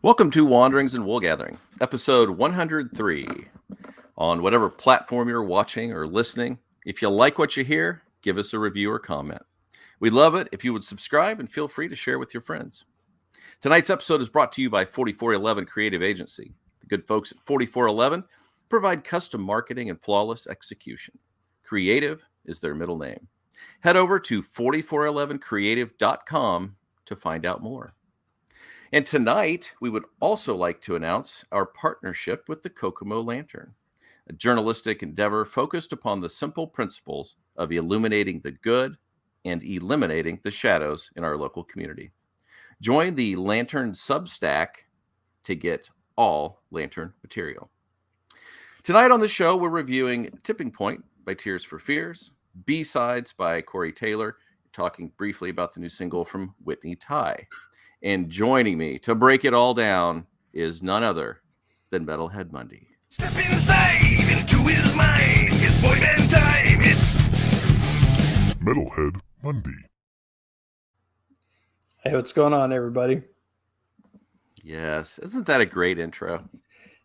Welcome to Wanderings and Wool Gathering, episode 103. On whatever platform you're watching or listening, if you like what you hear, give us a review or comment. We'd love it if you would subscribe and feel free to share with your friends. Tonight's episode is brought to you by 4411 Creative Agency. The good folks at 4411 provide custom marketing and flawless execution. Creative is their middle name. Head over to 4411creative.com to find out more. And tonight, we would also like to announce our partnership with the Kokomo Lantern, a journalistic endeavor focused upon the simple principles of illuminating the good and eliminating the shadows in our local community. Join the Lantern Substack to get all Lantern material. Tonight on the show, we're reviewing Tipping Point by Tears for Fears, B-Sides by Corey Taylor, talking briefly about the new single from Whitney Tai. And joining me to break it all down is none other than Metalhead Monday. Step inside into his mind. It's boy band time. It's Metalhead Monday. Hey, what's going on, everybody? Yes, isn't that a great intro?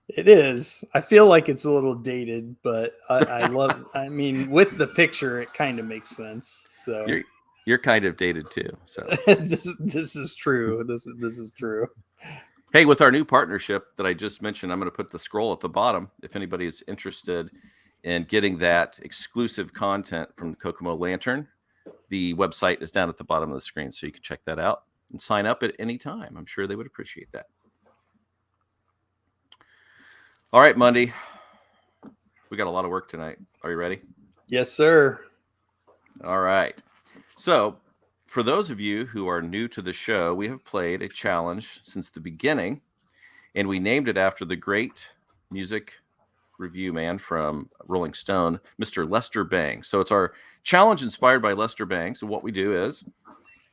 It is. I feel like it's a little dated, but I love. I mean, with the picture, it kind of makes sense. So You're kind of dated too. So this is true. This is true. Hey, with our new partnership that I just mentioned, I'm going to put the scroll at the bottom. If anybody is interested in getting that exclusive content from the Kokomo Lantern, the website is down at the bottom of the screen, so you can check that out and sign up at any time. I'm sure they would appreciate that. All right, Monday. We got a lot of work tonight. Are you ready? Yes, sir. All right. So, for those of you who are new to the show, we have played a challenge since the beginning, and we named it after the great music review man from Rolling Stone, Mr. Lester Bangs. So it's our challenge inspired by Lester Bangs. And what we do is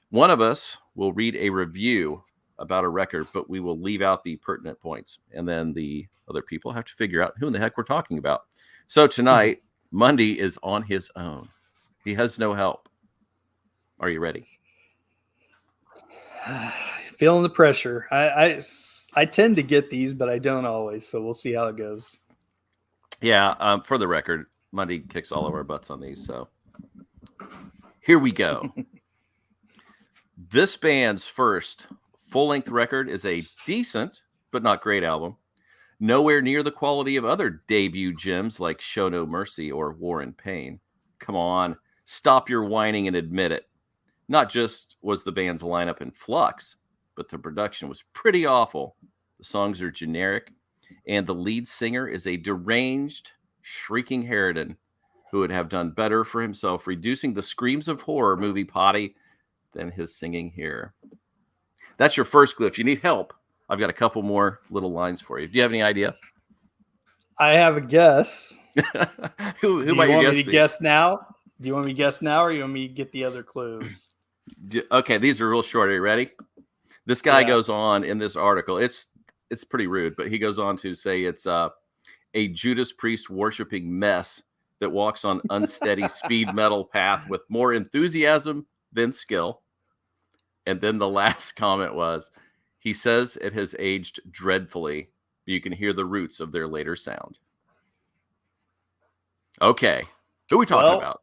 one of us will read a review about a record, but we will leave out the pertinent points. And then the other people have to figure out who in the heck we're talking about. So tonight, Monday is on his own. He has no help. Are you ready? Feeling the pressure. I tend to get these, but I don't always. So we'll see how it goes. Yeah. For the record, Monday kicks all of our butts on these. So here we go. This band's first full-length record is a decent but not great album. Nowhere near the quality of other debut gems like Show No Mercy or War and Pain. Come on, stop your whining and admit it. Not just was the band's lineup in flux, but the production was pretty awful. The songs are generic, and the lead singer is a deranged, shrieking harridan who would have done better for himself reducing the screams of horror movie potty than his singing here. That's your first clue. If you need help, I've got a couple more little lines for you. Do you have any idea? I have a guess. who Do might you your want guess me to be? guess now? Do you want me to guess now, or you want me to get the other clues? Okay, these are real short. Are you ready? This guy Yeah. goes on in this article. It's pretty rude, but he goes on to say it's a Judas Priest worshiping mess that walks on unsteady speed metal path with more enthusiasm than skill. And then the last comment was, he says it has aged dreadfully, but you can hear the roots of their later sound. Okay, who are we talking about?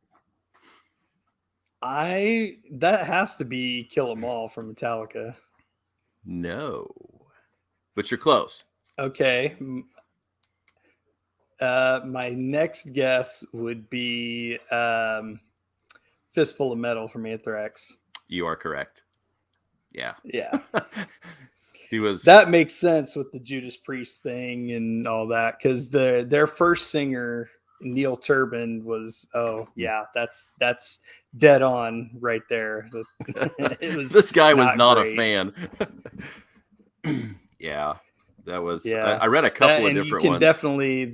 That has to be Kill 'Em All from Metallica. No, but you're close. Okay. My next guess would be Fistful of Metal from Anthrax. You are correct. Yeah. Yeah. He was. That makes sense with the Judas Priest thing and all that, because their first singer, Neil Turbin, was that's dead on right there. It was this guy was not great. a fan. Yeah, that was. Yeah. I read a couple of and different you can ones. definitely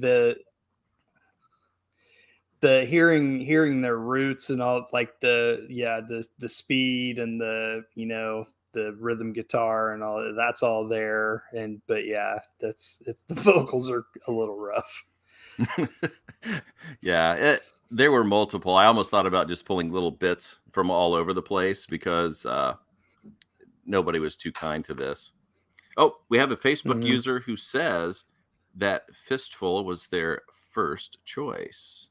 the hearing their roots and all, like the speed and the the rhythm guitar and all that's all there. But the vocals are a little rough. Yeah, there were multiple. I almost thought about just pulling little bits from all over the place because nobody was too kind to this. Oh, we have a Facebook Mhm. user who says that Fistful was their first choice.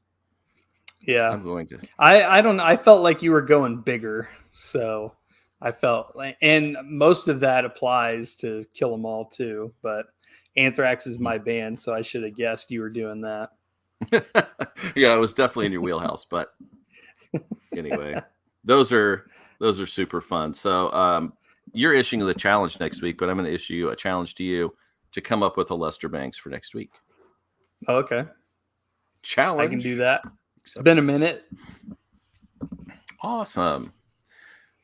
Yeah. I'm going to. I don't know. I felt like you were going bigger, so I felt like, and most of that applies to Kill 'Em All too. But Anthrax is my band, so I should have guessed you were doing that. Yeah, it was definitely in your wheelhouse. But anyway, those are super fun. So you're issuing the challenge next week, but I'm going to issue a challenge to you to come up with a Lester Bangs for next week. Okay, I can do Challenge. that. It's been a minute. Awesome.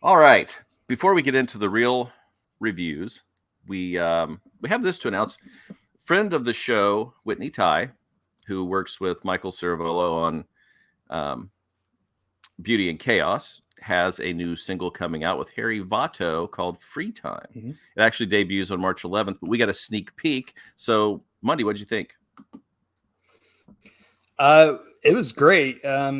All right. Before we get into the real reviews, we have this to announce. Friend of the show, Whitney Tai, who works with Michael Cervolo on Beauty and Chaos, has a new single coming out with Harry Votto called Free Time. Mhm. It actually debuts on March 11th, but we got a sneak peek. So, Monday, what'd you think? It was great. I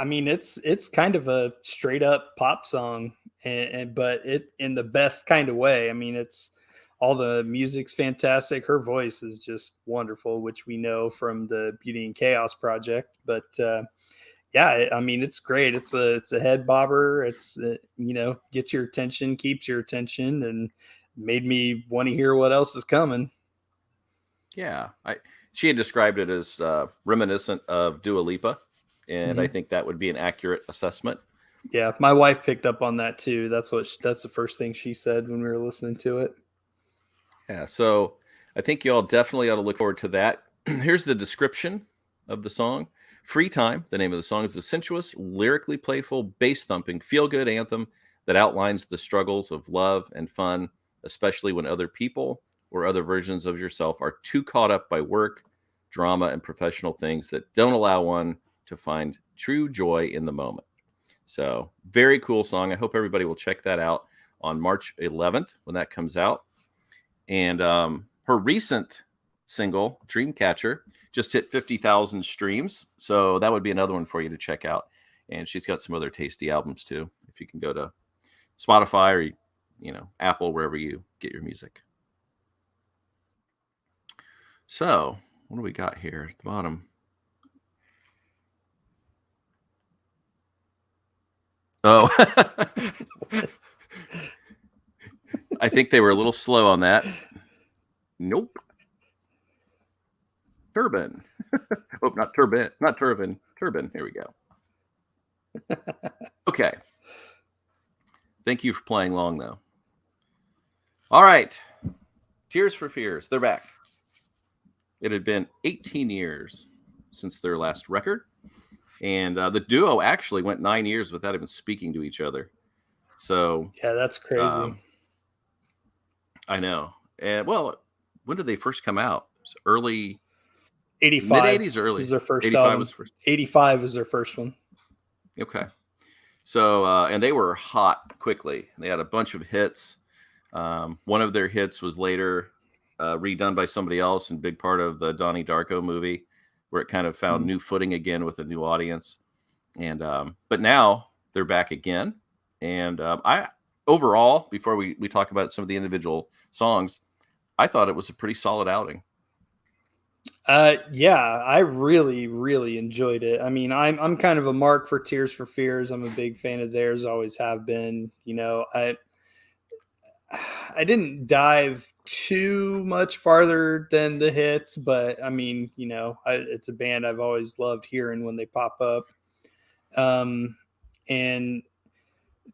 mean, it's kind of a straight up pop song, and but it in the best kind of way. I mean, it's all the music's fantastic. Her voice is just wonderful, which we know from the Beauty and Chaos project. But yeah, I mean, it's great. It's a head bobber. It's gets your attention, keeps your attention, and made me want to hear what else is coming. Yeah, she had described it as reminiscent of Dua Lipa, and I Mhm. think that would be an accurate assessment. Yeah, my wife picked up on that too. That's the first thing she said when we were listening to it. Yeah, so I think you all definitely ought to look forward to that. Here's the description of the song. Free Time, the name of the song, is a sensuous, lyrically playful, bass thumping, feel good anthem that outlines the struggles of love and fun, especially when other people or other versions of yourself are too caught up by work, drama, and professional things that don't allow one to find true joy in the moment. So, very cool song. I hope everybody will check that out on March 11th when that comes out. And her recent single, Dreamcatcher, just hit 50,000 streams. So that would be another one for you to check out. And she's got some other tasty albums too. If you can go to Spotify or, Apple, wherever you get your music. So what do we got here at the bottom? Oh, I think they were a little slow on that. Nope. Turban. Oh, not turban. Not turban. Turban. Here we go. Okay. Thank you for playing along, though. All right. Tears for Fears. They're back. It had been 18 years since their last record. And the duo actually went 9 years without even speaking to each other. So, Yeah, that's crazy. I know. And well, when did they first come out? Early 85 mid 80s or early? was their first 85 album. was first. 85 was their first one. Okay. So, and they were hot quickly. They had a bunch of hits. One of their hits was later redone by somebody else and big part of the Donnie Darko movie, where it kind of found new footing again with a new audience. And but now they're back again. And I overall, before we talk about some of the individual songs, I thought it was a pretty solid outing. Yeah, I really, really enjoyed it. I mean, I'm kind of a mark for Tears for Fears. I'm a big fan of theirs, always have been. I didn't dive too much farther than the hits, but I mean, it's a band I've always loved hearing when they pop up. And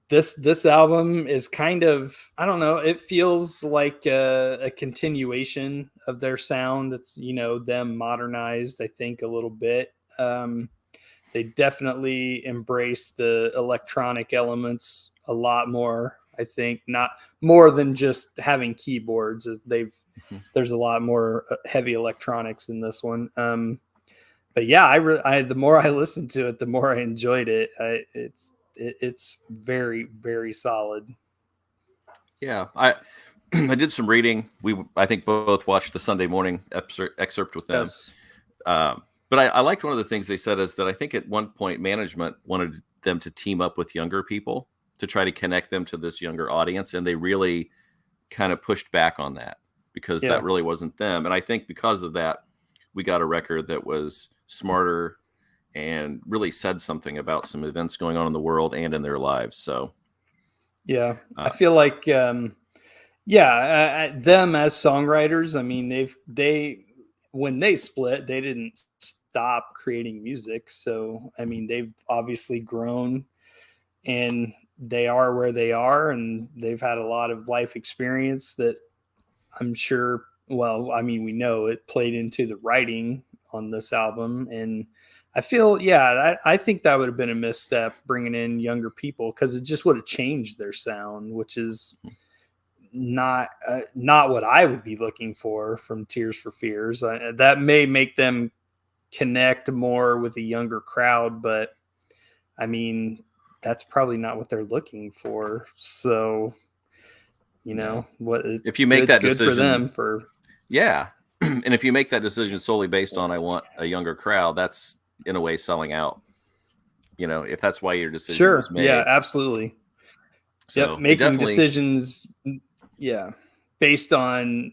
this album is kind of, I don't know, it feels like a continuation of their sound. It's them modernized, I think, a little bit. They definitely embrace the electronic elements a lot more. I think not more than just having keyboards. There's a lot more heavy electronics in this one. But yeah, the more I listened to it, the more I enjoyed it. It's very, very solid. Yeah, I I did some reading. I think both watched the Sunday morning excerpt with them. Yes. But I liked one of the things they said is that I think at one point management wanted them to team up with younger people to try to connect them to this younger audience, and they really kind of pushed back on that because that really wasn't them. And I think because of that, we got a record that was smarter and really said something about some events going on in the world and in their lives. So, yeah, I feel like, them as songwriters, I mean, when they split, they didn't stop creating music. So, I mean, they've obviously grown and they are where they are, and they've had a lot of life experience that I'm sure, well, I mean, we know it played into the writing on this album. And I feel, I think that would have been a misstep bringing in younger people, because it just would have changed their sound, which is not what I would be looking for from Tears for Fears. That may make them connect more with a younger crowd, but I mean, that's probably not what they're looking for. So, what if you make that good decision for them for and if you make that decision solely based on I want a younger crowd, that's in a way selling out. If that's why your decision was made. Yeah, absolutely. So making decisions based on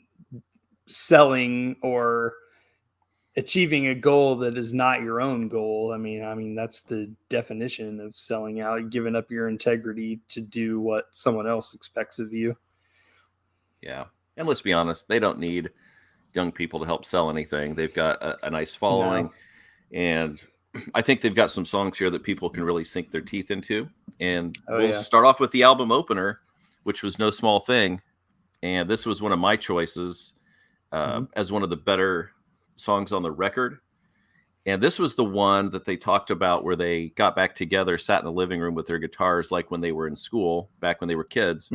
selling or achieving a goal that is not your own goal. I mean that's the definition of selling out, giving up your integrity to do what someone else expects of you. Yeah. And let's be honest, they don't need young people to help sell anything. They've got a nice following, and I think they've got some songs here that people can really sink their teeth into. And we'll start off with the album opener, which was No Small Thing. And this was one of my choices as one of the better songs on the record. And this was the one that they talked about where they got back together, sat in the living room with their guitars, like when they were in school, back when they were kids,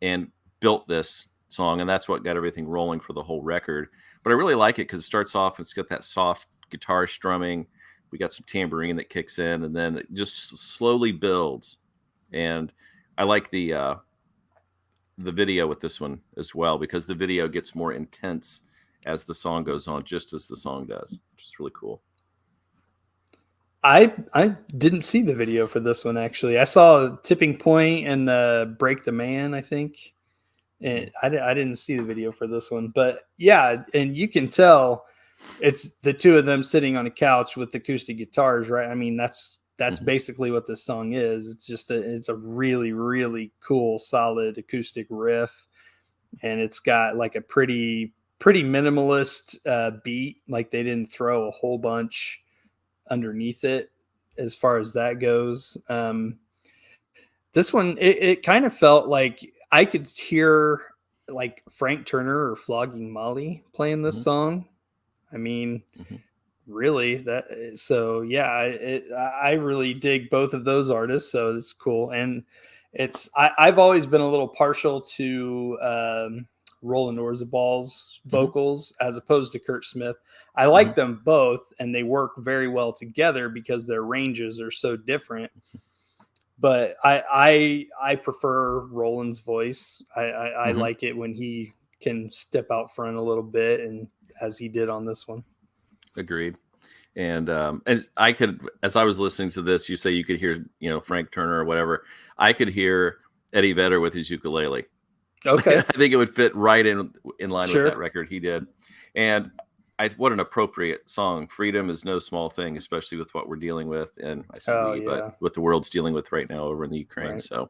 and built this song. And that's what got everything rolling for the whole record. But I really like it because it starts off, it's got that soft guitar strumming. We got some tambourine that kicks in, and then it just slowly builds. And I like the video with this one as well, because the video gets more intense as the song goes on, just as the song does, which is really cool. I didn't see the video for this one, actually. I saw Tipping Point and Break the Man, I think. And I didn't see the video for this one. But yeah, and you can tell it's the two of them sitting on a couch with acoustic guitars, right? I mean, that's basically what this song is. It's just it's a really, really cool, solid acoustic riff. And it's got like a pretty minimalist beat. Like they didn't throw a whole bunch underneath it as far as that goes. This one, it kind of felt like I could hear like Frank Turner or Flogging Molly playing this song. I mean, really I really dig both of those artists. So it's cool. And I've always been a little partial to Roland Orzabal's vocals as opposed to Kurt Smith. I like them both, and they work very well together because their ranges are so different. But I prefer Roland's voice. I like it when he can step out front a little bit, and as he did on this one. Agreed. And as I was listening to this, you say you could hear, Frank Turner or whatever. I could hear Eddie Vedder with his ukulele. Okay. I think it would fit right in line with that record he did. And what an appropriate song. Freedom is no small thing, especially with what we're dealing with. And I say but what the world's dealing with right now over in the Ukraine. Right. So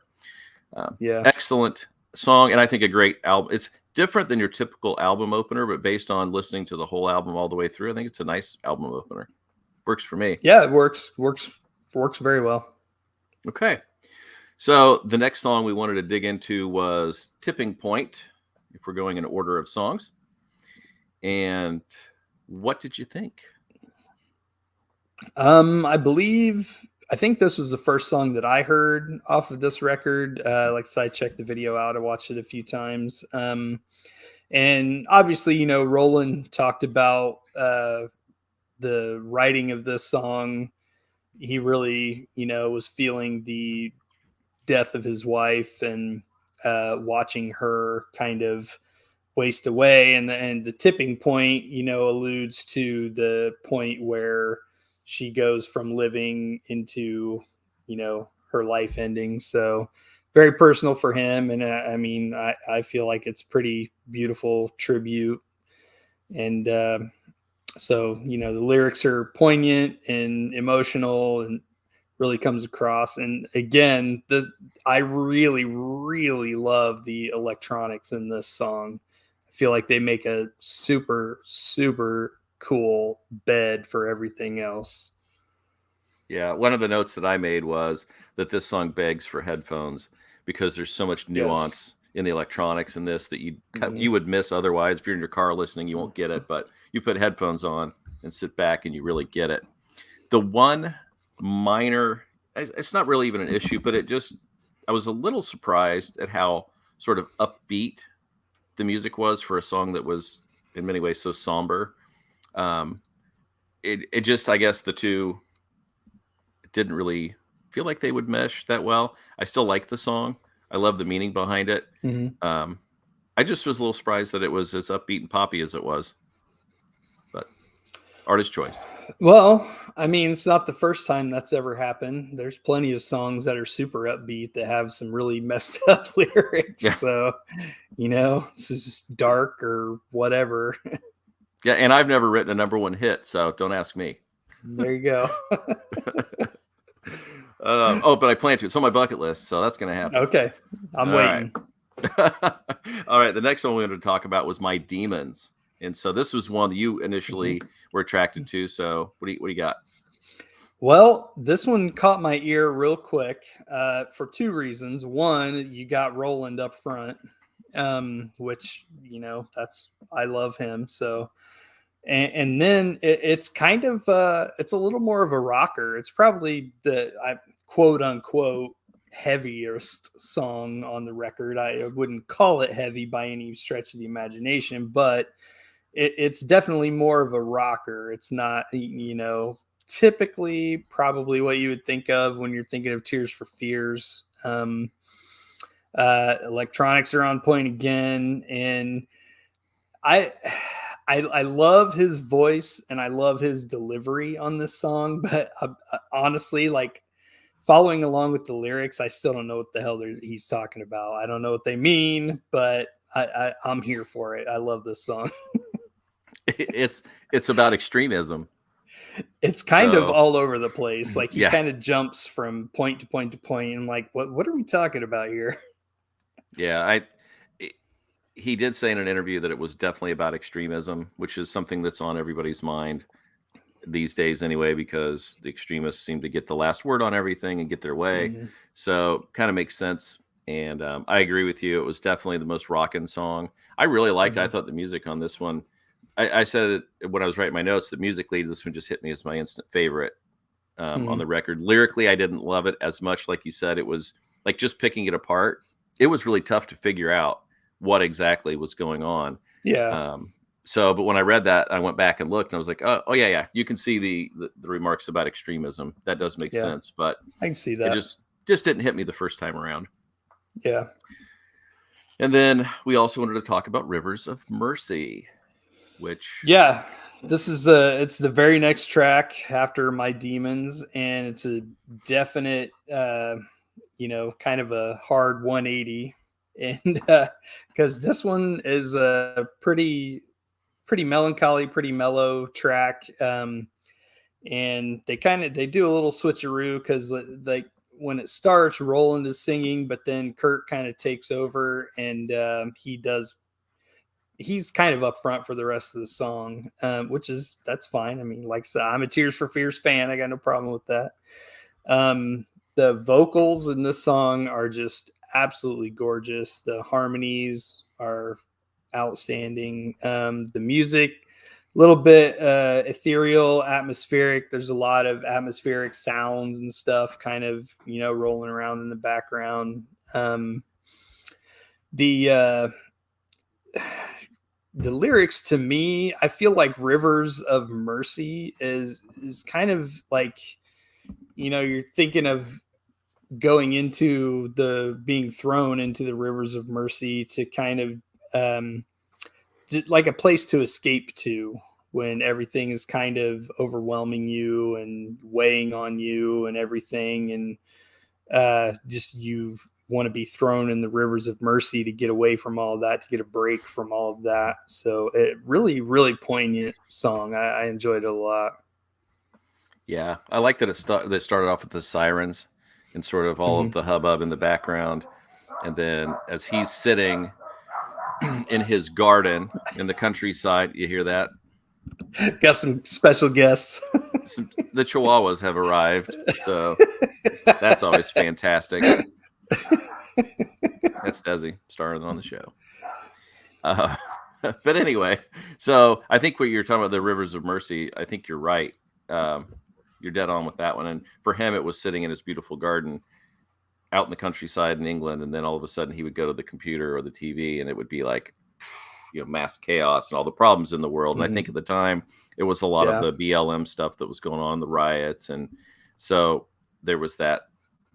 excellent song. And I think a great album. It's different than your typical album opener, but based on listening to the whole album all the way through, I think it's a nice album opener. Works for me. Yeah, it works very well. Okay. So the next song we wanted to dig into was Tipping Point, if we're going in order of songs. And what did you think? I think this was the first song that I heard off of this record. Like I said, I checked the video out. I watched it a few times. And obviously, Roland talked about the writing of this song. He really, was feeling the death of his wife and watching her kind of waste away. And the tipping point, alludes to the point where she goes from living into, her life ending. So very personal for him. And I mean, I feel like it's pretty beautiful tribute. And so, you know, the lyrics are poignant and emotional and really comes across. And again, I really, really love the electronics in this song. I feel like they make a super, super cool bed for everything else. Yeah, one of the notes that I made was that this song begs for headphones because there's so much Yes. nuance in the electronics in this that Mhm. you would miss otherwise. If you're in your car listening, you won't get it, but you put headphones on and sit back and you really get it. The one minor, it's not really even an issue, but I was a little surprised at how sort of upbeat the music was for a song that was in many ways so somber. Um, it just, I guess the two didn't really feel like they would mesh that well. I still like the song. I love the meaning behind it. Mhm. Um, I just was a little surprised that it was as upbeat and poppy as it was, but artist choice. Well, I mean, it's not the first time that's ever happened. There's plenty of songs that are super upbeat that have some really messed up lyrics. Yeah. So, you know, it's just dark or whatever. Yeah, and I've never written a number one hit, so don't ask me. There you go. But I plan to. It's on my bucket list, so that's going to happen. Okay. I'm All waiting. All right. The next one we wanted to talk about was My Demons. And so this was one that you initially were attracted to. So what do you got? Well, this one caught my ear real quick for two reasons. One, you got Roland up front, which, you know, I love him. So, and then it's kind of, it's a little more of a rocker. It's probably quote unquote heaviest song on the record. I wouldn't call it heavy by any stretch of the imagination, but it's definitely more of a rocker. It's not, you know, typically probably what you would think of when you're thinking of Tears for Fears. Electronics are on point again, and I, I love his voice and I love his delivery on this song, but honestly, like following along with the lyrics, I still don't know what the hell he's talking about. I don't know what they mean, but I'm here for it. I love this song. It's about extremism. It's kind of So, all over the place. Like he yeah. kind of jumps from point to point to point. And like, what are we talking about here? Yeah. He did say in an interview that it was definitely about extremism, which is something that's on everybody's mind these days anyway, because the extremists seem to get the last word on everything and get their way. Mhm. So kind of makes sense. And I agree with you. It was definitely the most rocking song. I really liked it. I thought the music on this one, I said it when I was writing my notes, that musically, this one just hit me as my instant favorite on the record. Lyrically, I didn't love it as much. Like you said, it was like just picking it apart. It was really tough to figure out what exactly was going on. Yeah. But when I read that, I went back and looked, and I was like, oh yeah. You can see the remarks about extremism. That does make sense, but I can see that. it just didn't hit me the first time around. Yeah. And then we also wanted to talk about Rivers of Mercy, which this is it's the very next track after My Demons, and it's a definite you know, kind of a hard 180. And because this one is a pretty melancholy, pretty mellow track. And they do a little switcheroo because like when it starts, Roland is singing, but then Kurt kind of takes over, and he's kind of up front for the rest of the song, that's fine. I mean, like I said, I'm a Tears for Fears fan. I got no problem with that. The vocals in this song are just absolutely gorgeous. The harmonies are outstanding. The music, a little bit ethereal, atmospheric. There's a lot of atmospheric sounds and stuff kind of, you know, rolling around in the background. The lyrics, to me, I feel like Rivers of Mercy is kind of like, you know, you're thinking of going into being thrown into the rivers of mercy to kind of like a place to escape to when everything is kind of overwhelming you and weighing on you and everything, and just want to be thrown in the rivers of mercy to get away from all of that, to get a break from all of that. So it really, really poignant song. I enjoyed it a lot. Yeah, I like that that started off with the sirens and sort of all of the hubbub in the background, and then as he's sitting in his garden in the countryside, you hear that Got some special guests. the Chihuahuas have arrived, so that's always fantastic. That's Desi starring on the show. But anyway, so I think what you're talking about, the Rivers of Mercy, I think you're right. You're dead on with that one. And for him, it was sitting in his beautiful garden out in the countryside in England, and then all of a sudden he would go to the computer or the TV, and it would be like, mass chaos and all the problems in the world. And I think at the time it was a lot of the BLM stuff that was going on, the riots, and so there was that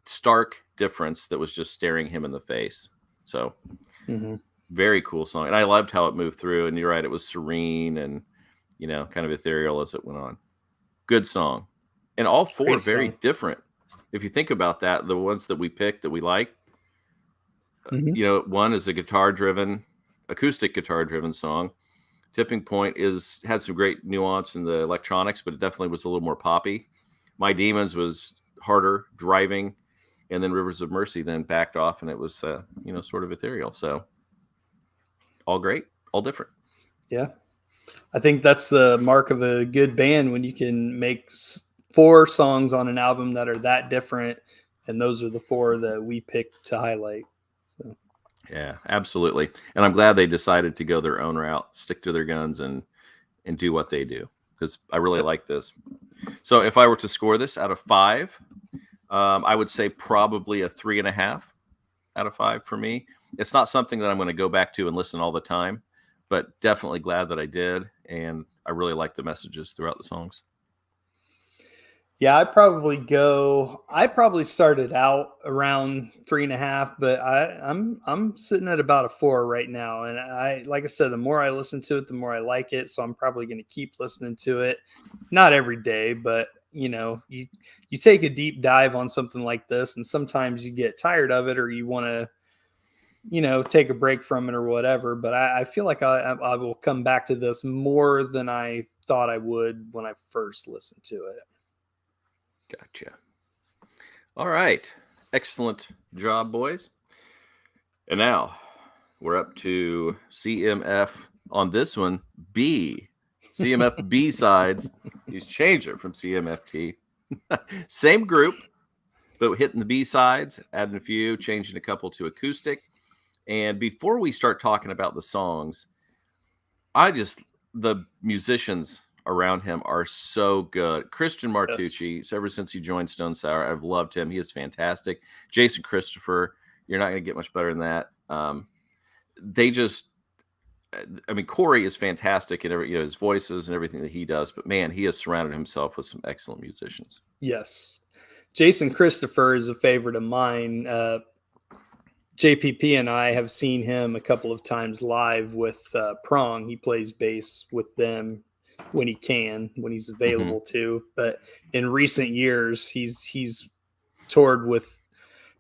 stark difference that was just staring him in the face. So very cool song, and I loved how it moved through. And you're right, it was serene and kind of ethereal as it went on. Good song, and all four very different. If you think about that, the ones that we picked that we like, one is a acoustic guitar driven song. Tipping Point had some great nuance in the electronics, but it definitely was a little more poppy. My Demons was harder driving, and then Rivers of Mercy then backed off, and it was sort of ethereal. So all great, all different. Yeah, I think that's the mark of a good band, when you can make 4 songs on an album that are that different, and those are the 4 that we picked to highlight. So yeah, absolutely. And I'm glad they decided to go their own route, stick to their guns, and do what they do, because I really like this. So if I were to score this out of 5, I would say probably a 3.5 out of 5 for me. It's not something that I'm going to go back to and listen all the time, but definitely glad that I did. And I really like the messages throughout the songs. Yeah, I probably started out around 3.5, but I'm sitting at about a 4 right now. And like I said, the more I listen to it, the more I like it. So I'm probably going to keep listening to it. Not every day, but you take a deep dive on something like this, and sometimes you get tired of it, or you want to, take a break from it or whatever. But I feel like I will come back to this more than I thought I would when I first listened to it. Gotcha. All right. Excellent job, boys. And now we're up to CMF on this one. CMF B sides. He's changed it from CMFT. Same group, but hitting the B sides, adding a few, changing a couple to acoustic. And before we start talking about the songs, the musicians around him are so good. Christian Martucci, ever since he joined Stone Sour, I've loved him. He is fantastic. Jason Christopher, you're not going to get much better than that. Corey is fantastic in his voices and everything that he does, but man, he has surrounded himself with some excellent musicians. Yes. Jason Christopher is a favorite of mine. JPP and I have seen him a couple of times live with Prong. He plays bass with them when he's available to. But in recent years, he's toured with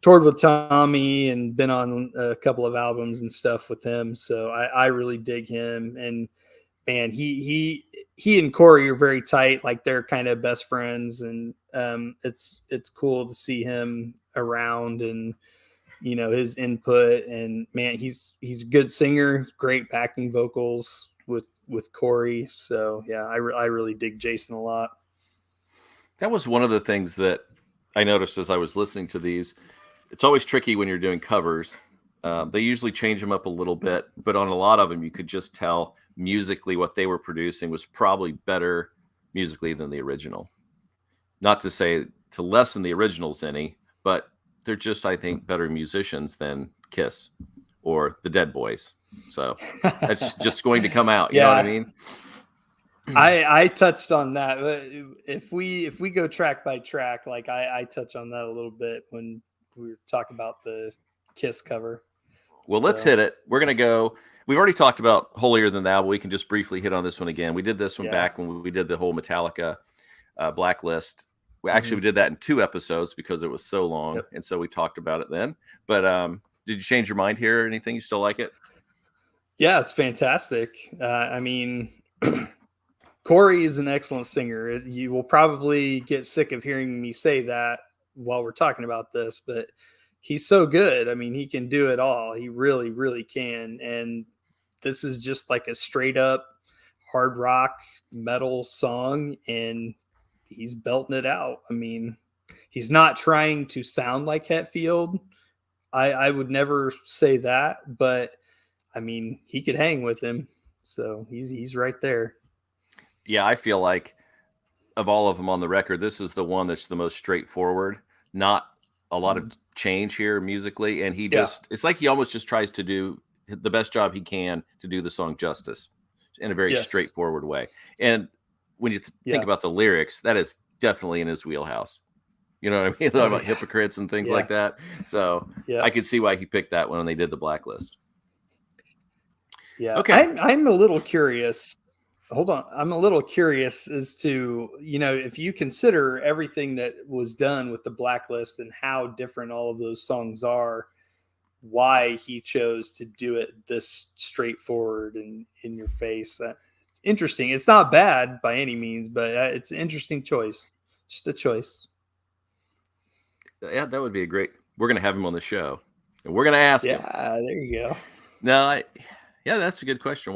Tommy and been on a couple of albums and stuff with him. So I really dig him. And man, he and Corey are very tight, like they're kind of best friends. And it's cool to see him around and his input. And man, he's a good singer, great backing vocals with Corey. So yeah, I really dig Jason a lot. That was one of the things that I noticed as I was listening to these. It's always tricky when you're doing covers. They usually change them up a little bit, but on a lot of them, you could just tell musically what they were producing was probably better musically than the original. Not to say to lessen the originals any, but they're just, I think, better musicians than Kiss or the Dead Boys. So that's just going to come out. You know what I mean? I touched on that. If we go track by track, like I touch on that a little bit when we were talking about the Kiss cover. Well, let's hit it. We're going to go. We've already talked about Holier Than Thou, but we can just briefly hit on this one again. We did this one back when we did the whole Metallica Blacklist We did that in 2 episodes because it was so long, Yep. and so we talked about it then. But did you change your mind here or anything? You still like it? Yeah, it's fantastic. I mean, Corey is an excellent singer. You will probably get sick of hearing me say that while we're talking about this, but he's so good. I mean, he can do it all. He really, really can. And this is just like a straight up hard rock metal song, and he's belting it out. I mean, he's not trying to sound like Hetfield. I would never say that, but I mean, he could hang with him. So he's right there. Yeah, I feel like of all of them on the record, this is the one that's the most straightforward. Not a lot of change here musically, and it's like he almost just tries to do the best job he can to do the song justice in a very straightforward way. And when you think about the lyrics, that is definitely in his wheelhouse. You know what I mean? About hypocrites and things like that. So I could see why he picked that one when they did the Blacklist. Yeah. Okay. I'm a little curious. Hold on. I'm a little curious as to, if you consider everything that was done with the Blacklist and how different all of those songs are, why he chose to do it this straightforward and in your face. It's interesting. It's not bad by any means, but it's an interesting choice. Just a choice. Yeah, that would be we're going to have him on the show and we're going to ask him. Yeah, there you go. No, that's a good question.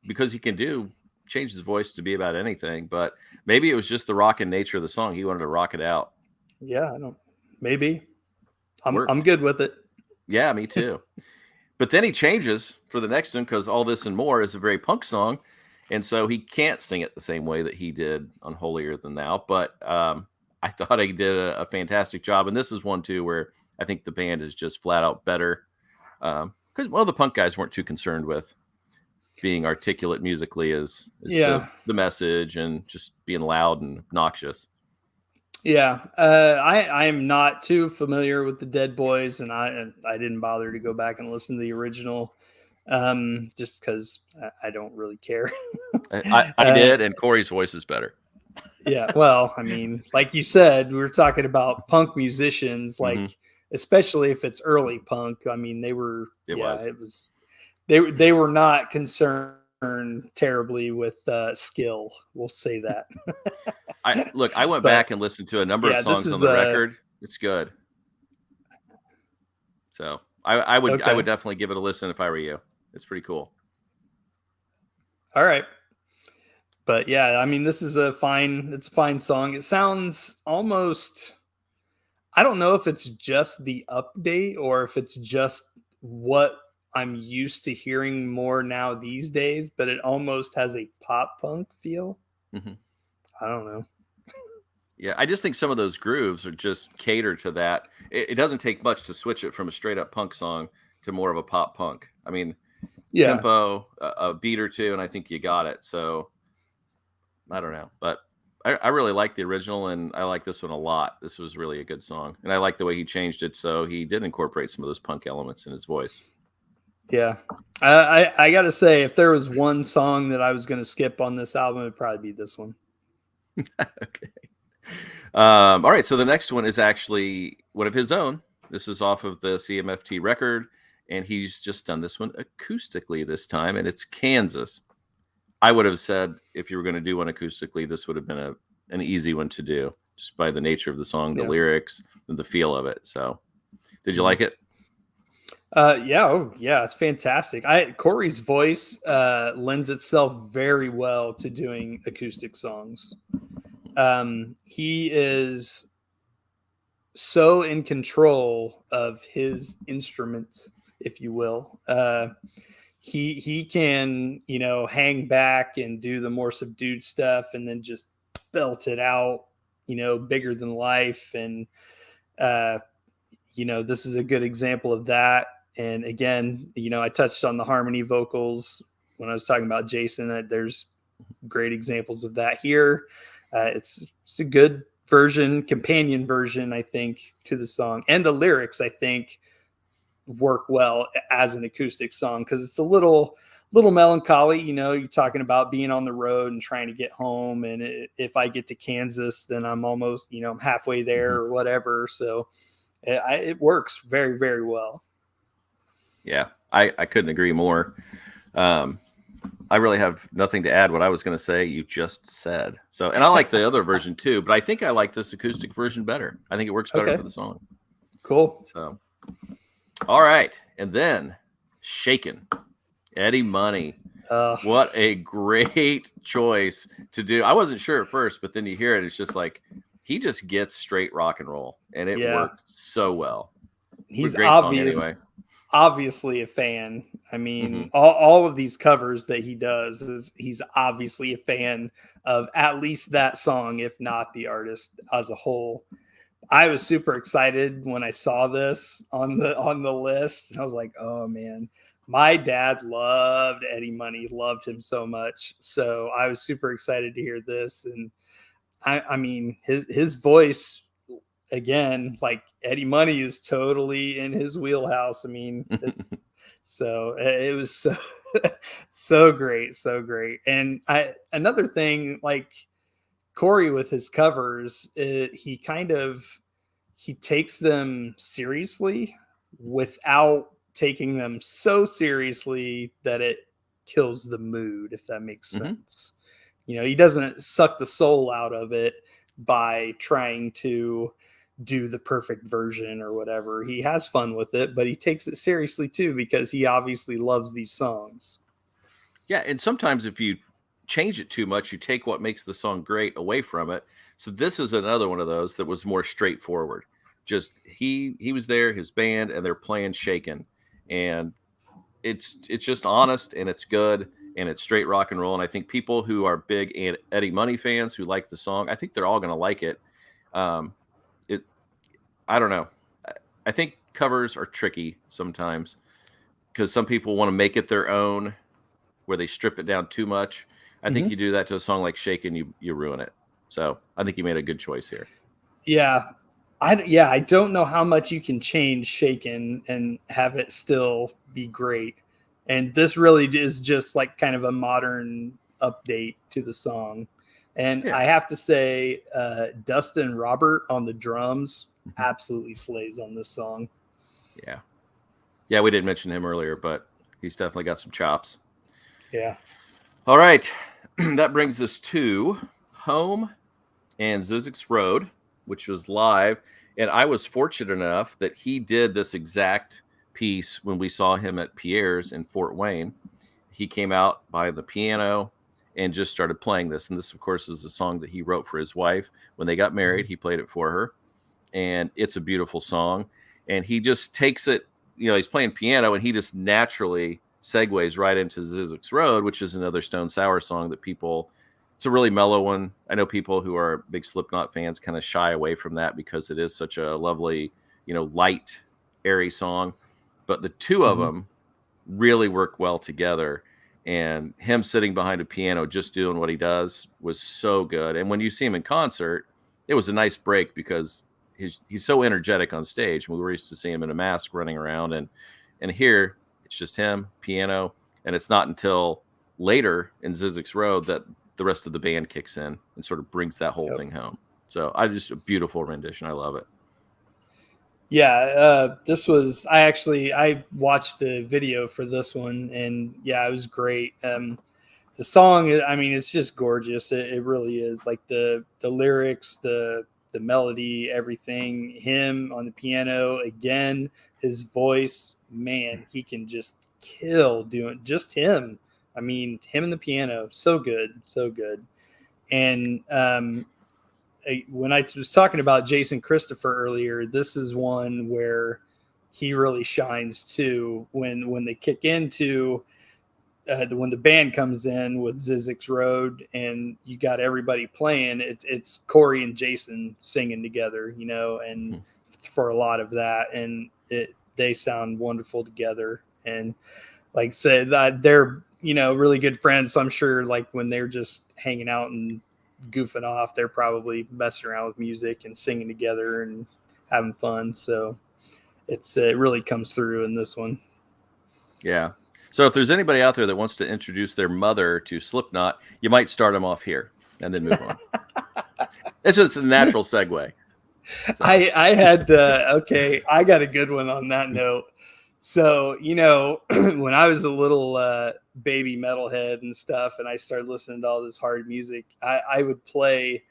Because he can change his voice to be about anything, but maybe it was just the rockin' nature of the song. He wanted to rock it out. Yeah, maybe. I'm good with it. Yeah, me too. But then he changes for the next one because All This and More is a very punk song. And so he can't sing it the same way that he did on Holier Than Thou. But I thought he did a fantastic job. And this is one, too, where I think the band is just flat out better. Because, the punk guys weren't too concerned with being articulate musically as the message and just being loud and obnoxious. Yeah, I am not too familiar with the Dead Boys, and I didn't bother to go back and listen to the original, just because I don't really care. I did, and Corey's voice is better. Yeah, well, I mean, like you said, we were talking about punk musicians, like especially if it's early punk. I mean, they were. They were not concerned terribly with skill. We'll say that. I went back and listened to a number of songs on the record. It's good. So I would definitely give it a listen if I were you. It's pretty cool. All right. But yeah, I mean, this is it's a fine song. It sounds almost, I don't know if it's just the update or if it's just what I'm used to hearing more now these days, but it almost has a pop punk feel. Mm-hmm. I don't know. Yeah, I just think some of those grooves are just cater to that. It doesn't take much to switch it from a straight up punk song to more of a pop punk. I mean, tempo, a beat or two, and I think you got it. So I don't know, but I really like the original, and I like this one a lot. This was really a good song, and I like the way he changed it. So he did incorporate some of those punk elements in his voice. Yeah, I got to say, if there was one song that I was going to skip on this album, it'd probably be this one. Okay. All right. So the next one is actually one of his own. This is off of the CMFT record, and he's just done this one acoustically this time, and it's Kansas. I would have said if you were going to do one acoustically, this would have been an easy one to do, just by the nature of the song, the lyrics, and the feel of it. So, did you like it? Yeah, it's fantastic. Corey's voice lends itself very well to doing acoustic songs. He is so in control of his instrument, if you will. He can, hang back and do the more subdued stuff and then just belt it out, bigger than life. And, this is a good example of that. And again, I touched on the harmony vocals when I was talking about Jason. There's great examples of that here. It's a good companion version, I think, to the song. And the lyrics, I think, work well as an acoustic song because it's a little little melancholy. You're talking about being on the road and trying to get home. And if I get to Kansas, then I'm almost, I'm halfway there or whatever. So it works very, very well. Yeah, I couldn't agree more. I really have nothing to add. What I was going to say, you just said. So, and I like the other version too, but I think I like this acoustic version better. I think it works better for the song. Cool. So, all right. And then Shaken, Eddie Money. What a great choice to do. I wasn't sure at first, but then you hear it. It's just like, he just gets straight rock and roll, and it worked so well. He's great song anyway. Obviously a fan. I mean, all of these covers that he does he's obviously a fan of at least that song, if not the artist as a whole. I was super excited when I saw this on the list. And I was like, oh man, my dad loved Eddie Money, loved him so much. So I was super excited to hear this. And I mean, his voice, again, like Eddie Money is totally in his wheelhouse. I mean, it was so great. And another thing, like Corey with his covers, he takes them seriously without taking them so seriously that it kills the mood, if that makes sense. He doesn't suck the soul out of it by trying to do the perfect version or whatever. He has fun with it, but he takes it seriously too, because he obviously loves these songs. Yeah. And sometimes if you change it too much, you take what makes the song great away from it. So this is another one of those that was more straightforward. Just he was there, his band, and they're playing Shaken, and it's just honest, and it's good, and it's straight rock and roll. And I think people who are big Eddie Money fans who like the song, I think they're all going to like it. I don't know. I think covers are tricky sometimes because some people want to make it their own, where they strip it down too much. I think you do that to a song like Shaken, you ruin it. So I think you made a good choice here. Yeah. I don't know how much you can change Shaken and have it still be great. And this really is just like kind of a modern update to the song. And I have to say, Dustin Robert on the drums absolutely slays on this song. Yeah, we didn't mention him earlier, but he's definitely got some chops. Yeah. All right. That brings us to Home and Zizek's Road, which was live. And I was fortunate enough that he did this exact piece when we saw him at Pierre's in Fort Wayne. He came out by the piano and just started playing this. And this, of course, is a song that he wrote for his wife. When they got married, he played it for her. And it's a beautiful song. And he just takes it, he's playing piano, and he just naturally segues right into Zizek's Road, which is another Stone Sour song that it's a really mellow one. I know people who are big Slipknot fans kind of shy away from that because it is such a lovely, light, airy song. But the two of them really work well together. And him sitting behind a piano just doing what he does was so good. And when you see him in concert, it was a nice break because he's so energetic on stage. We were used to seeing him in a mask running around, and here it's just him, piano, and it's not until later in Zizek's Road that the rest of the band kicks in and sort of brings that whole thing home. So a beautiful rendition. I love it. Yeah, I watched the video for this one, and yeah, it was great. The song, I mean, it's just gorgeous. It really is. Like the lyrics, the melody, everything. Him on the piano again, his voice, man, he can just kill doing just him. I mean, him and the piano, so good. And when I was talking about Jason Christopher earlier, this is one where he really shines too. When they kick into when the band comes in with Zizek's Road and you got everybody playing, it's Corey and Jason singing together, and for a lot of that, and they sound wonderful together. And like I said, they're really good friends. So I'm sure like when they're just hanging out and goofing off, they're probably messing around with music and singing together and having fun. So it really comes through in this one. Yeah. So if there's anybody out there that wants to introduce their mother to Slipknot, you might start them off here and then move on. It's just a natural segue. So. I had okay, I got a good one on that note. So, when I was a little baby metalhead and stuff, and I started listening to all this hard music, I would play,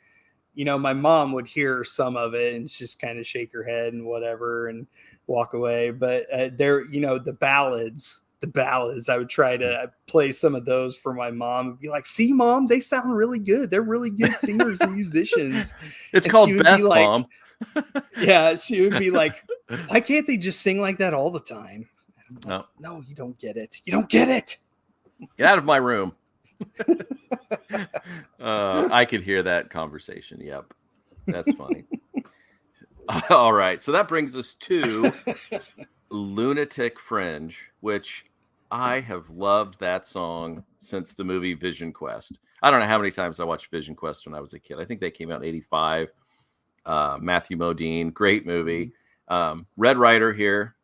my mom would hear some of it and just kind of shake her head and whatever and walk away. But the ballads, I would try to play some of those for my mom and be like, see, Mom, they sound really good. They're really good singers and musicians. It's and called Beth, Mom. Yeah, she would be like, why can't they just sing like that all the time? No. No, you don't get it. You don't get it. Get out of my room. I could hear that conversation. Yep. That's funny. All right. So that brings us to Lunatic Fringe, which I have loved that song since the movie Vision Quest. I don't know how many times I watched Vision Quest when I was a kid. I think they came out in 85. Matthew Modine, great movie. Red Rider here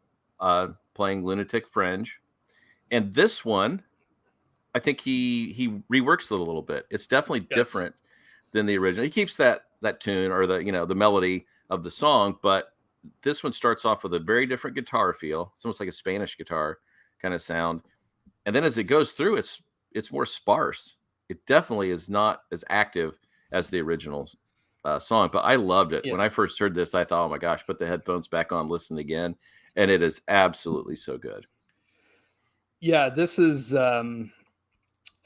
playing Lunatic Fringe. And this one, I think he reworks it a little bit. It's definitely different than the original. He keeps that tune or the melody of the song, but this one starts off with a very different guitar feel. It's almost like a Spanish guitar kind of sound. And then as it goes through, it's more sparse. It definitely is not as active as the original song, but I loved it. When I first heard this, I thought, oh my gosh, put the headphones back on, listen again. And it is absolutely so good. Yeah, this is a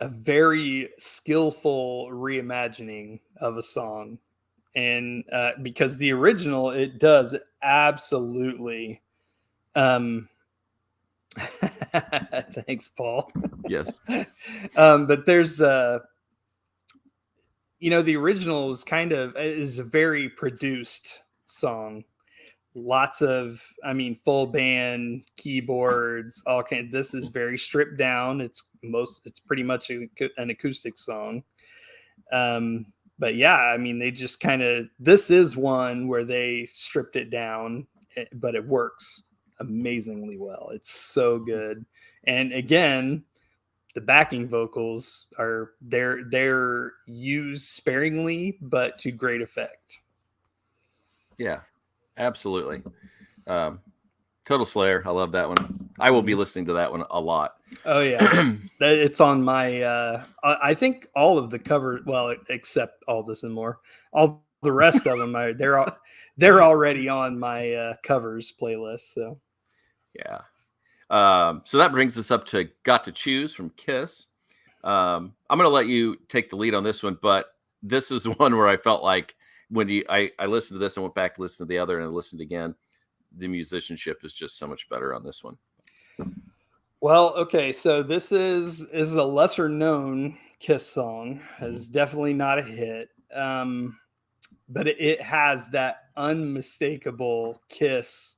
very skillful reimagining of a song. And because the original, it does absolutely. Thanks, Paul. Yes. But there's the original is a very produced song. Lots of, full band, keyboards, all kind. This is very stripped down. It's pretty much an acoustic song. But yeah, they just this is one where they stripped it down, but it works amazingly well. It's so good. And again, the backing vocals they're used sparingly, but to great effect. Yeah, absolutely. Total Slayer. I love that one. I will be listening to that one a lot. Oh yeah. It's on my I think all of the cover, well, except All This and More. All the rest of them they're already on my covers playlist. So yeah. So that brings us up to Got to Choose from Kiss. I'm going to let you take the lead on this one, but this is one where I felt like when I listened to this, I went back and listened to the other and I listened again. The musicianship is just so much better on this one. Well, okay, so this is a lesser known Kiss song. It's definitely not a hit, but it has that unmistakable Kiss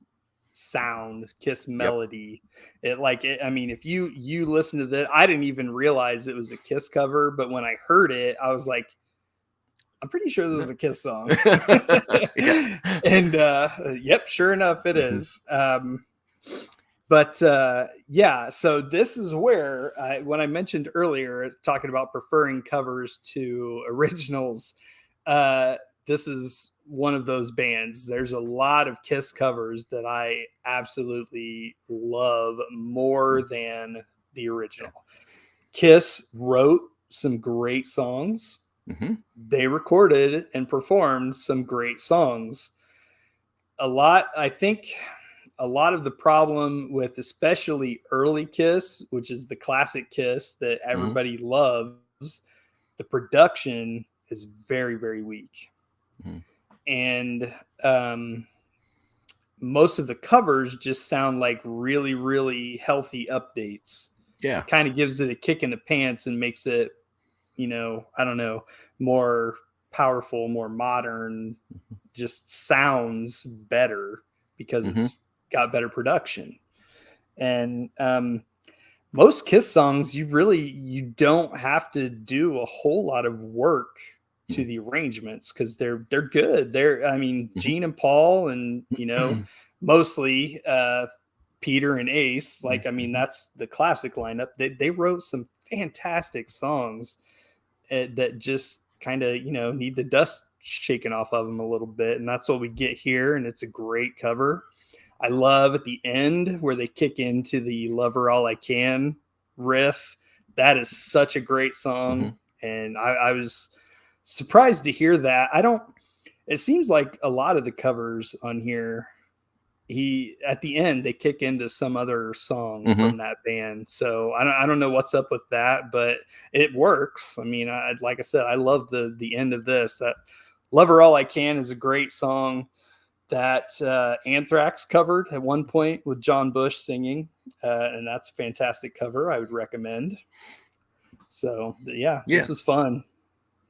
sound, Kiss melody. Yep. If you listen to this, I didn't even realize it was a Kiss cover, but when I heard it, I was like, I'm pretty sure this is a Kiss song. And yep, sure enough, it is. But so this is where when I mentioned earlier talking about preferring covers to originals, this is one of those bands. There's a lot of Kiss covers that I absolutely love more than the original. Kiss wrote some great songs. Mm-hmm. They recorded and performed some great songs. I think a lot of the problem with especially early Kiss, which is the classic Kiss that everybody loves, the production is very, very weak. Mm-hmm. And most of the covers just sound like really, really healthy updates. Yeah. It kind of gives it a kick in the pants and makes it, more powerful, more modern, just sounds better because it's got better production. And most Kiss songs, you don't have to do a whole lot of work to the arrangements because they're good. Gene and Paul and mostly Peter and Ace. Like, I mean, that's the classic lineup. They wrote some fantastic songs that just kind of, you know, need the dust shaken off of them a little bit. And that's what we get here. And it's a great cover. I love at the end where they kick into the Lover All I Can riff. That is such a great song. And I was surprised to hear that. It seems like a lot of the covers on here, at the end, they kick into some other song from that band. So I don't know what's up with that, but it works. I mean, like I said, I love the end of this. That Lover All I Can is a great song that Anthrax covered at one point with John Bush singing. And that's a fantastic cover. I would recommend. So yeah, this was fun.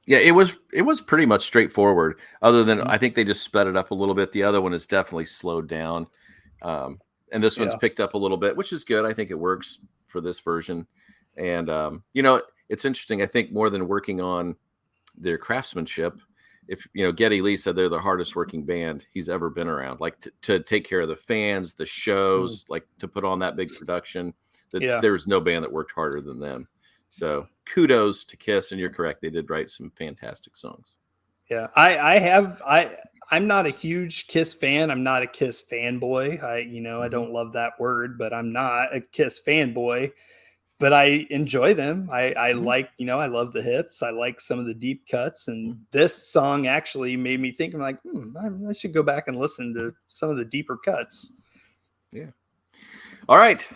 Yeah, it was pretty much straightforward. Other than I think they just sped it up a little bit. The other one is definitely slowed down, and this one's picked up a little bit, which is good. I think it works for this version. And you know, it's interesting. I think more than working on their craftsmanship, if you know, Geddy Lee said they're the hardest working band he's ever been around. Like to take care of the fans, the shows, like to put on that big production. There's no band that worked harder than them. So kudos to Kiss, and you're correct. They did write some fantastic songs. Yeah, I'm not a huge Kiss fan. I'm not a Kiss fanboy. I don't love that word, but I'm not a Kiss fanboy. But I enjoy them. I like, I love the hits. I like some of the deep cuts, and this song actually made me think. I'm like, I should go back and listen to some of the deeper cuts. Yeah. All right,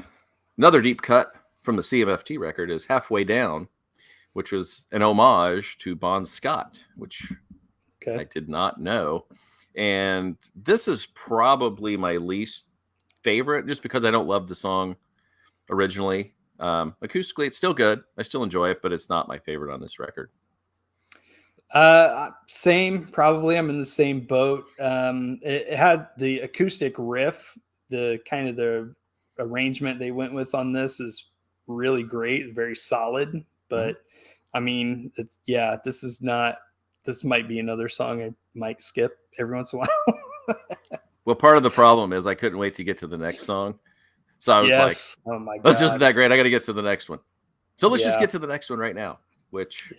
another deep cut from the CMFT record is Halfway Down, which was an homage to Bon Scott, which I did not know. And this is probably my least favorite, just because I don't love the song originally. Acoustically, it's still good. I still enjoy it, but it's not my favorite on this record. Same, probably. I'm in the same boat. It had the acoustic riff, the kind of the arrangement they went with on this is really great, very solid. But I mean, this might be another song I might skip every once in a while. Well, part of the problem is I couldn't wait to get to the next song. So I was like, oh my God, this isn't that great. I got to get to the next one. So let's just get to the next one right now, which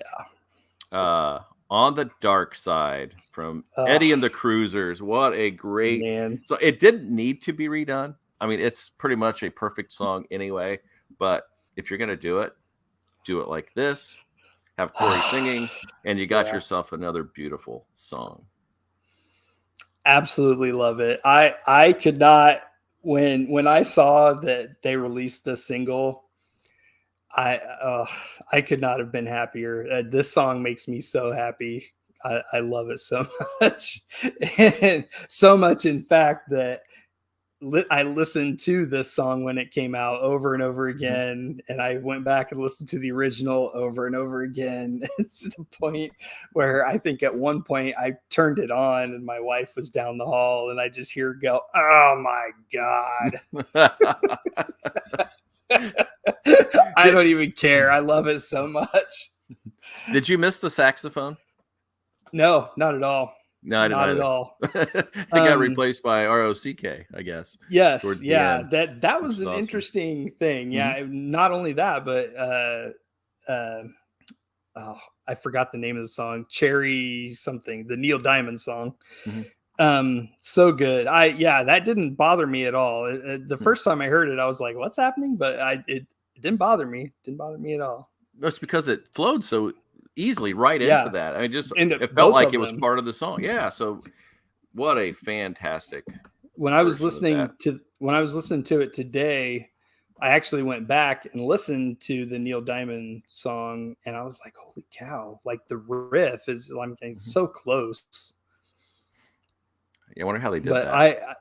On the Dark Side from Eddie and the Cruisers. What a great man. So it didn't need to be redone. I mean, it's pretty much a perfect song anyway, but if you're going to do it like this, have Corey singing, and you got yourself another beautiful song. Absolutely love it. I could not, when I saw that they released the single, I could not have been happier. This song makes me so happy. I love it so much. And so much, in fact, that I listened to this song when it came out over and over again, and I went back and listened to the original over and over again. It's to the point where I think at one point I turned it on and my wife was down the hall, and I just hear her go, "Oh my God." I don't even care. I love it so much. Did you miss the saxophone? No, not at all. No, I didn't. Not at all. It got replaced by ROCK, I guess. Yes, yeah. That was an awesome, interesting thing. Yeah, not only that, but I forgot the name of the song. Cherry something, the Neil Diamond song. So good. That didn't bother me at all. The first time I heard it, I was like, "What's happening?" But it didn't bother me. It didn't bother me at all. That's because it flowed so easly right into that. I mean, it felt like it was part of the song. Yeah. So what a fantastic. When I was listening to it today, I actually went back and listened to the Neil Diamond song, and I was like, "Holy cow!" Like the riff is, I'm getting so close. Yeah, I wonder how they did that.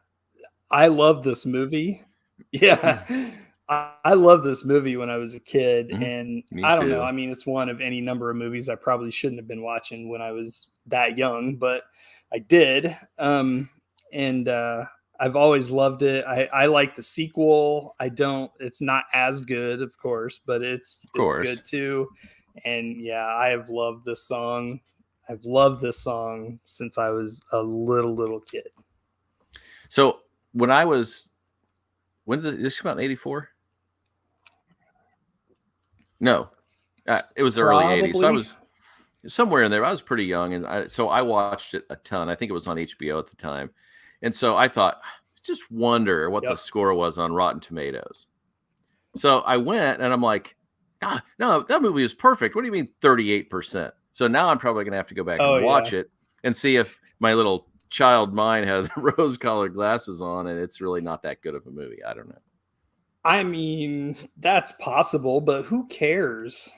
I love this movie. Yeah. I love this movie when I was a kid, and I don't know. I mean, it's one of any number of movies I probably shouldn't have been watching when I was that young, but I did. And I've always loved it. I like the sequel. It's not as good, of course, but it's good too. And I have loved this song. I've loved this song since I was a little kid. So when I was When did this come out in 84? No, it was the early 80s. So I was somewhere in there. I was pretty young, and so I watched it a ton. I think it was on HBO at the time. And so I thought, just wonder what the score was on Rotten Tomatoes. So I went and I'm like, no, that movie is perfect. What do you mean 38%? So now I'm probably going to have to go back and watch it and see if my little child mind has rose-colored glasses on and it's really not that good of a movie. I don't know. I mean, that's possible, but who cares?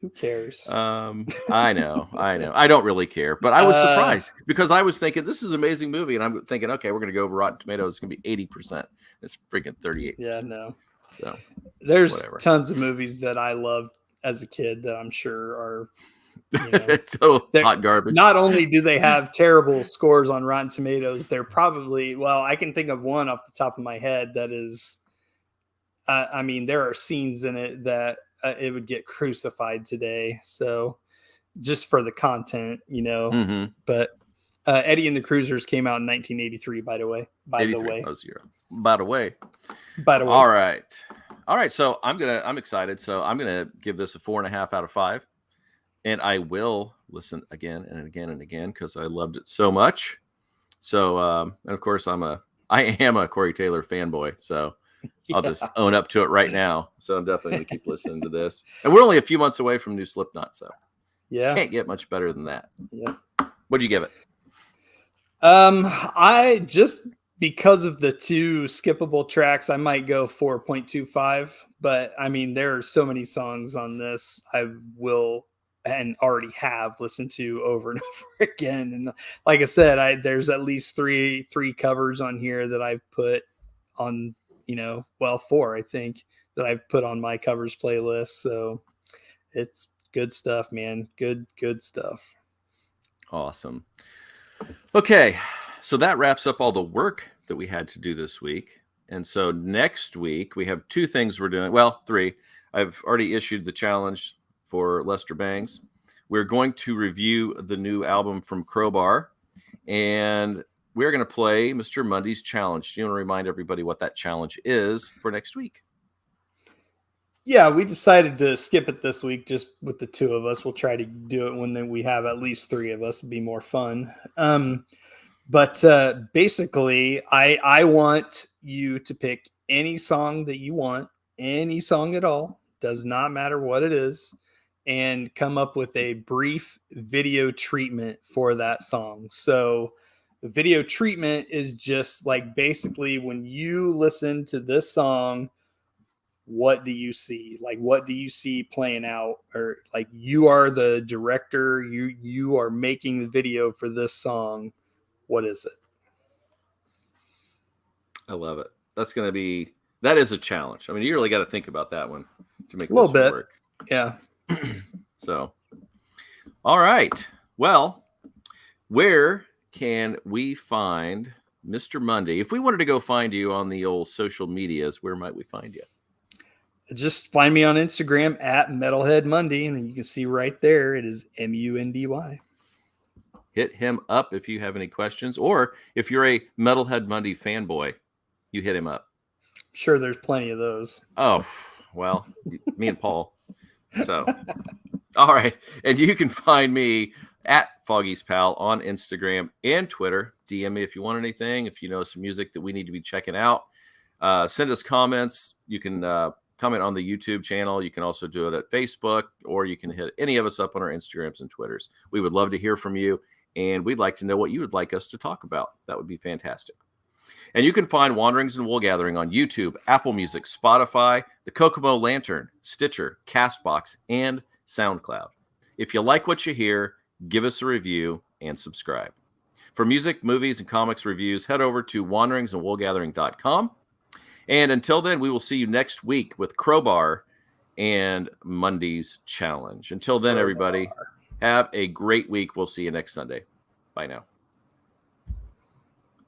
Who cares? I know. I don't really care, but I was surprised because I was thinking this is an amazing movie, and I'm thinking, okay, we're going to go over Rotten Tomatoes. It's going to be 80%. It's freaking 38%. Yeah, no. So there's tons of movies that I loved as a kid that I'm sure are so hot garbage. Not only do they have terrible scores on Rotten Tomatoes, they're probably, well, I can think of one off the top of my head that is, I mean, there are scenes in it that it would get crucified today. So just for the content, but Eddie and the Cruisers came out in 1983, by the way. By the way. All right. So I'm excited. So I'm going to give this a 4.5 out of 5. And I will listen again and again and again because I loved it so much. So, and of course, I am a Corey Taylor fanboy. So I'll just own up to it right now. So I'm definitely going to keep listening to this. And we're only a few months away from new Slipknot. So can't get much better than that. Yeah. What'd you give it? I just, because of the 2 skippable tracks, I might go 4.25. But I mean, there are so many songs on this I will and already have listened to over and over again. And like I said, there's at least three covers on here that I've put on, 4, I think, that I've put on my covers playlist. So it's good stuff, man. Good stuff. Awesome. Okay. So that wraps up all the work that we had to do this week. And so next week we have 2 things we're doing. Well, 3. I've already issued the challenge for Lester Bangs. We're going to review the new album from Crowbar, and we're going to play Mr. Mundy's challenge. Do you want to remind everybody what that challenge is for next week? Yeah, we decided to skip it this week just with the 2 of us. We'll try to do it when we have at least 3 of us. It'd be more fun. But basically, I want you to pick any song that you want, any song at all. Does not matter what it is, and come up with a brief video treatment for that song. So the video treatment is just like basically when you listen to this song, what do you see? Like, what do you see playing out? Or like you are the director, you are making the video for this song. What is it? I love it. That is a challenge. I mean, you really got to think about that one to make a little bit work. Yeah. So, all right. Well, where can we find Mr. Mundy? If we wanted to go find you on the old social medias, where might we find you? Just find me on Instagram at Metalhead Mundy, and you can see right there it is MUNDY. Hit him up if you have any questions, or if you're a Metalhead Mundy fanboy, you hit him up. Sure, there's plenty of those. Oh, well, me and Paul. So, all right. And you can find me at Foggy's Pal on Instagram and Twitter. DM me if you want anything. If you know some music that we need to be checking out, send us comments. You can comment on the YouTube channel. You can also do it at Facebook, or you can hit any of us up on our Instagrams and Twitters. We would love to hear from you, and we'd like to know what you would like us to talk about. That would be fantastic. And you can find Wanderings and Wool Gathering on YouTube, Apple Music, Spotify, the Kokomo Lantern, Stitcher, Castbox, and SoundCloud. If you like what you hear, give us a review and subscribe. For music, movies, and comics reviews, head over to wandeриngsandwoolgathering.com. And until then, we will see you next week with Crowbar and Mundy's Challenge. Until then, everybody, have a great week. We'll see you next Sunday. Bye now.